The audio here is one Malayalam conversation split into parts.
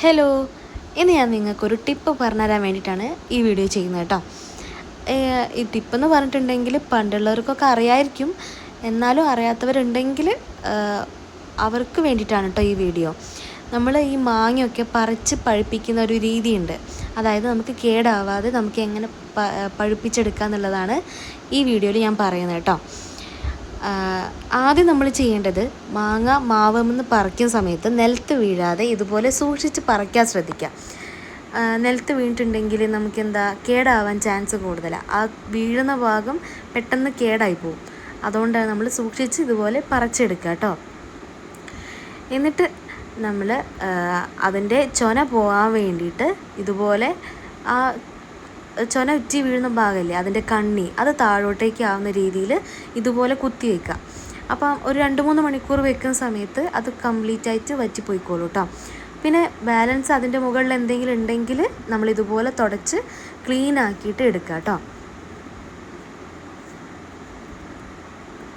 ഹലോ, ഇന്ന് ഞാൻ നിങ്ങൾക്കൊരു ടിപ്പ് പറഞ്ഞു തരാൻ വേണ്ടിയിട്ടാണ് ഈ വീഡിയോ ചെയ്യുന്നത് കേട്ടോ. ഈ ടിപ്പെന്ന് പറഞ്ഞിട്ടുണ്ടെങ്കിൽ പണ്ടുള്ളവർക്കൊക്കെ അറിയായിരിക്കും, എന്നാലും അറിയാത്തവരുണ്ടെങ്കിൽ അവർക്ക് വേണ്ടിയിട്ടാണ് കേട്ടോ ഈ വീഡിയോ. നമ്മൾ ഈ മാങ്ങയൊക്കെ പറിച്ച് പഴുപ്പിക്കുന്ന ഒരു രീതിയുണ്ട്. അതായത് നമുക്ക് കേടാവാതെ നമുക്ക് എങ്ങനെ പഴുപ്പിച്ചെടുക്കുക എന്നുള്ളതാണ് ഈ വീഡിയോയിൽ ഞാൻ പറയുന്നത് കേട്ടോ. ആദ്യം നമ്മൾ ചെയ്യേണ്ടത് മാങ്ങ മാവെന്ന് പറിക്കുന്ന സമയത്ത് നിലത്ത് വീഴാതെ ഇതുപോലെ സൂക്ഷിച്ച് പറിക്കാൻ ശ്രദ്ധിക്കുക. നിലത്ത് വീണിട്ടുണ്ടെങ്കിൽ നമുക്കെന്താ കേടാവാൻ ചാൻസ് കൂടുതലാണ്. ആ വീഴുന്ന ഭാഗം പെട്ടെന്ന് കേടായി പോകും. അതുകൊണ്ടാണ് നമ്മൾ സൂക്ഷിച്ച് ഇതുപോലെ പറിച്ചെടുക്കുക കേട്ടോ. എന്നിട്ട് നമ്മൾ അതിൻ്റെ ചൊന പോകാൻ വേണ്ടിയിട്ട് ഇതുപോലെ ആ ചൊന ഉറ്റി വീഴുന്ന ഭാഗമല്ലേ അതിൻ്റെ കണ്ണി, അത് താഴോട്ടേക്ക് ആവുന്ന രീതിയിൽ ഇതുപോലെ കുത്തി വയ്ക്കുക. അപ്പം ഒരു 2-3 മണിക്കൂർ വെക്കുന്ന സമയത്ത് അത് കംപ്ലീറ്റ് ആയിട്ട് വറ്റിപ്പോയിക്കോളൂ കേട്ടോ. പിന്നെ ബാലൻസ് അതിൻ്റെ മുകളിൽ എന്തെങ്കിലും ഉണ്ടെങ്കിൽ നമ്മളിതുപോലെ തുടച്ച് ക്ലീൻ ആക്കിയിട്ട് എടുക്കുക കേട്ടോ.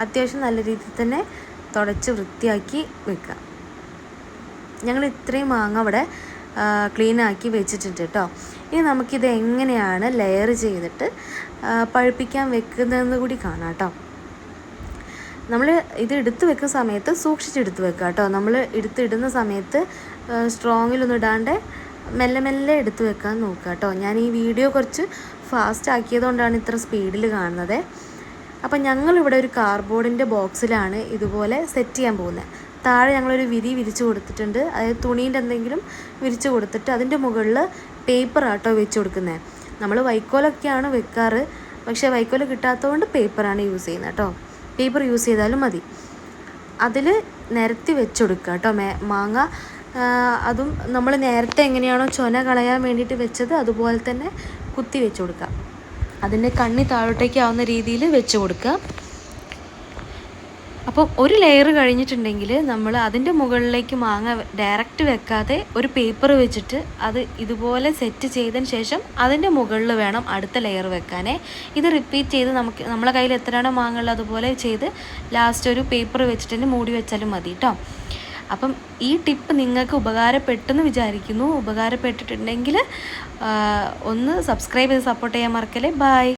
അത്യാവശ്യം നല്ല രീതിയിൽ തന്നെ തുടച്ച് വൃത്തിയാക്കി വെക്കുക. ഞങ്ങൾ ഇത്രയും മാങ്ങ അവിടെ ക്ലീൻ ആക്കി വെച്ചിട്ടുണ്ട് കേട്ടോ. ഇനി നമുക്കിത് എങ്ങനെയാണ് ലെയർ ചെയ്തിട്ട് പഴുപ്പിക്കാൻ വെക്കുന്നതെന്ന് കൂടി കാണാം കേട്ടോ. നമ്മൾ ഇത് എടുത്ത് വെക്കുന്ന സമയത്ത് സൂക്ഷിച്ചെടുത്ത് വെക്കുക കേട്ടോ. നമ്മൾ ഇടുന്ന സമയത്ത് സ്ട്രോങ്ങിലൊന്നും ഇടാണ്ട് മെല്ലെ മെല്ലെ എടുത്ത് വെക്കാൻ നോക്കുക കേട്ടോ. ഞാൻ ഈ വീഡിയോ കുറച്ച് ഫാസ്റ്റ് ആക്കിയതുകൊണ്ടാണ് ഇത്ര സ്പീഡിൽ കാണുന്നത്. അപ്പം ഞങ്ങളിവിടെ ഒരു കാർഡ്ബോർഡിൻ്റെ ബോക്സിലാണ് ഇതുപോലെ സെറ്റ് ചെയ്യാൻ പോകുന്നത്. താഴെ ഞങ്ങളൊരു വിരിച്ച് കൊടുത്തിട്ടുണ്ട്. അതായത് തുണീൻ്റെ എന്തെങ്കിലും വിരിച്ച് കൊടുത്തിട്ട് അതിൻ്റെ മുകളിൽ പേപ്പർ ആട്ടോ വെച്ച് കൊടുക്കുന്നത്. നമ്മൾ വൈക്കോലൊക്കെയാണ് വെക്കാറ്, പക്ഷേ വൈക്കോൽ കിട്ടാത്തതുകൊണ്ട് പേപ്പറാണ് യൂസ് ചെയ്യുന്നത് കേട്ടോ. പേപ്പർ യൂസ് ചെയ്താലും മതി. അതിൽ നിരത്തി വെച്ച് കൊടുക്കുക കേട്ടോ മാങ്ങ. അതും നമ്മൾ നേരത്തെ എങ്ങനെയാണോ ചൊന കളയാൻ വേണ്ടിയിട്ട് വെച്ചത് അതുപോലെ തന്നെ കുത്തി വെച്ച് കൊടുക്കുക. അതിൻ്റെ കണ്ണി താഴോട്ടേക്ക് ആവുന്ന രീതിയിൽ വെച്ച് കൊടുക്കുക. അപ്പോൾ ഒരു ലെയർ കഴിഞ്ഞിട്ടുണ്ടെങ്കിൽ നമ്മൾ അതിൻ്റെ മുകളിലേക്ക് മാങ്ങ ഡയറക്റ്റ് വെക്കാതെ ഒരു പേപ്പർ വെച്ചിട്ട് അത് ഇതുപോലെ സെറ്റ് ചെയ്തതിന് ശേഷം അതിൻ്റെ മുകളിൽ വേണം അടുത്ത ലെയർ വെക്കാനേ. ഇത് റിപ്പീറ്റ് ചെയ്ത് നമ്മളെ കയ്യിൽ എത്രയാണോ മാങ്ങ ഉള്ളത് അതുപോലെ ചെയ്ത് ലാസ്റ്റ് ഒരു പേപ്പർ വെച്ചിട്ട് തന്നെ മൂടി വെച്ചാലും മതി കേട്ടോ. അപ്പം ഈ ടിപ്പ് നിങ്ങൾക്ക് ഉപകാരപ്പെട്ടെന്ന് വിചാരിക്കുന്നു. ഉപകാരപ്പെട്ടിട്ടുണ്ടെങ്കിൽ ഒന്ന് സബ്സ്ക്രൈബ് ചെയ്ത് സപ്പോർട്ട് ചെയ്യാൻ മറക്കല്ലേ. ബൈ.